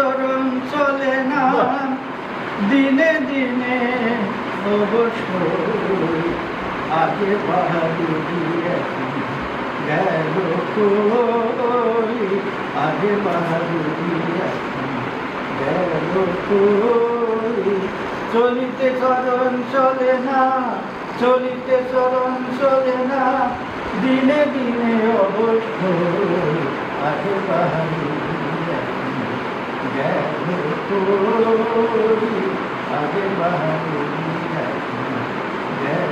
চরণ চলে না দিনে দিনে অবশ্যই আগে বাহাদুরি গেল কই আগে বাহাদুরি গেল কই চলিতে চরণ চলে না চলিতে চরণ চলে না দিনে দিনে অবশ্যই আগে বাহাদুরি গেল কই আগে বাহাদুরি গেল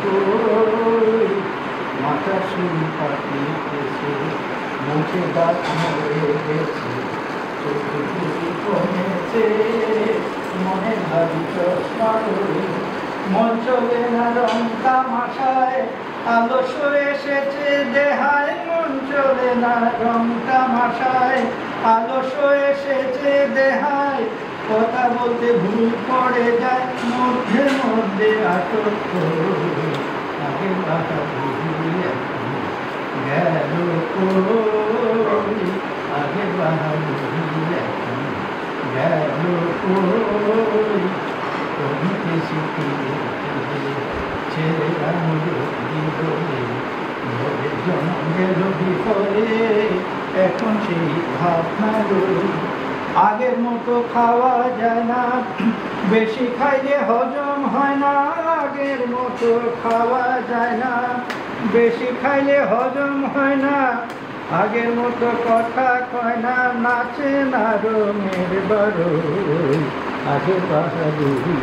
কই মাথা শুরু পাঠিয়েছে মুখে দাঁত মরে গেছে চোখে কমেছে মনে ভাবি চশমা মন চলে না রং তামাশায় আলস্য এসেছে দেহায় মন চলে না রং তামাশায় আলস্য এসেছে দেহায় কথা বলতে ভুল পড়ে যায় মধ্যে মধ্যে আটক আগে বাহাদুরি গেল কই আগে বাহাদুরি গেল কই কবিতে শিখে ছেড়ে জন্ম গেল বিফলে এখন সেই ভাবনা আগের মতো খাওয়া যায় না বেশি খাইলে হজম হয় না আগের মতো খাওয়া যায় না বেশি খাইলে হজম হয় না আগের মতো কথা কয় না নাচে না রঙের বারোই আগে বাহাদুরি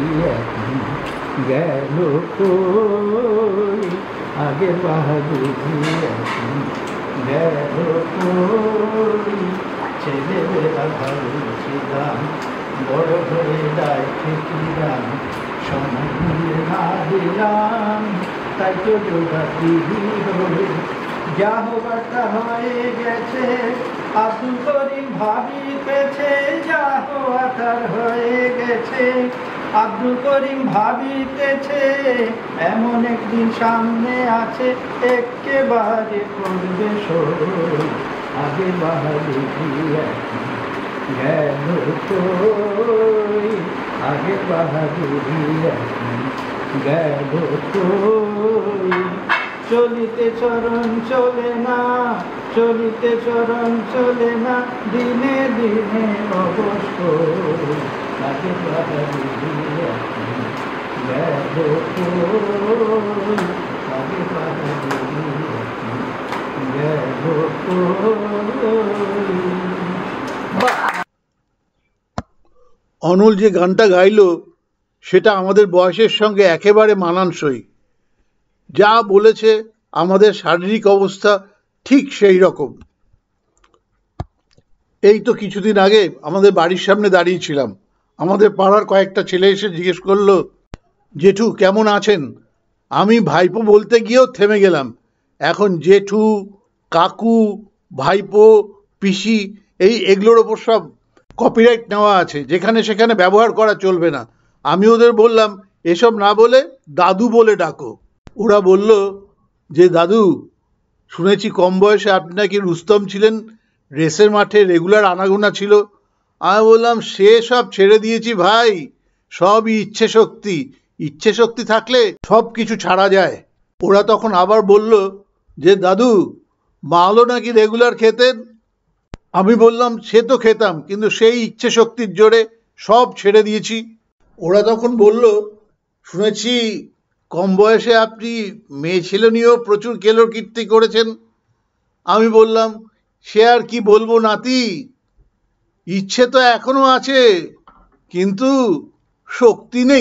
গেল কই আগে বাহাদুরি গেল কই ছেলেবেলা ভালো ছিলাম বড় হয়ে দায় খেতিলাম সময় না দিলাম তাই তো যোগাতি যা হবার তা হয়ে গেছে আব্দুল করিম ভাবিতেছে যা হওয়া তার হয়ে গেছে আব্দুল করিম ভাবিতেছে এমন একদিন সামনে আছে একেবারে করবে সই আগে বাহাদুরি গেল কই আগে বাহাদুরি গেল কই চলিতে চরণ চলে না চলিতে চরণ চলে না দিনে দিনে অবশ্যই আগে বাহাদুরি গেল কই আগে বাহাদুরি গেল কই। অনল যে গানটা গাইল সেটা আমাদের বয়সের সঙ্গে একেবারে মানানসই। যা বলেছে আমাদের শারীরিক অবস্থা ঠিক সেই রকম। এই তো কিছুদিন আগে আমাদের বাড়ির সামনে দাঁড়িয়েছিলাম, আমাদের পাড়ার কয়েকটা ছেলে এসে জিজ্ঞেস করলো, জেঠু কেমন আছেন? আমি ভাইপো বলতে গিয়েও থেমে গেলাম। এখন জেঠু, কাকু, ভাইপো, পিসি এগুলোর ওপর সব কপিরাইট নেওয়া আছে, যেখানে সেখানে ব্যবহার করা চলবে না। আমি ওদের বললাম এসব না বলে দাদু বলে ডাকো। ওরা বলল যে দাদু, শুনেছি কম বয়সে আপনি নাকি রুস্তম ছিলেন, রেসের মাঠে রেগুলার আনাগোনা ছিল। আমি বললাম সে সব ছেড়ে দিয়েছি ভাই, সবই ইচ্ছে শক্তি থাকলে সব কিছু ছাড়া যায়। ওরা তখন আবার বলল যে দাদু, মালও নাকি রেগুলার খেতেন। আমি বললাম সে তো খেতাম, কিন্তু সেই ইচ্ছে শক্তির জোরে সব ছেড়ে দিয়েছি। ওরা তখন বলল, শুনেছি কম বয়সে আপনি মেয়ে ছেলে নিয়েও প্রচুর কেলোর কীর্তি করেছেন। আমি বললাম সে আর কি বলবো নাতি, ইচ্ছে তো এখনো আছে কিন্তু শক্তি নেই।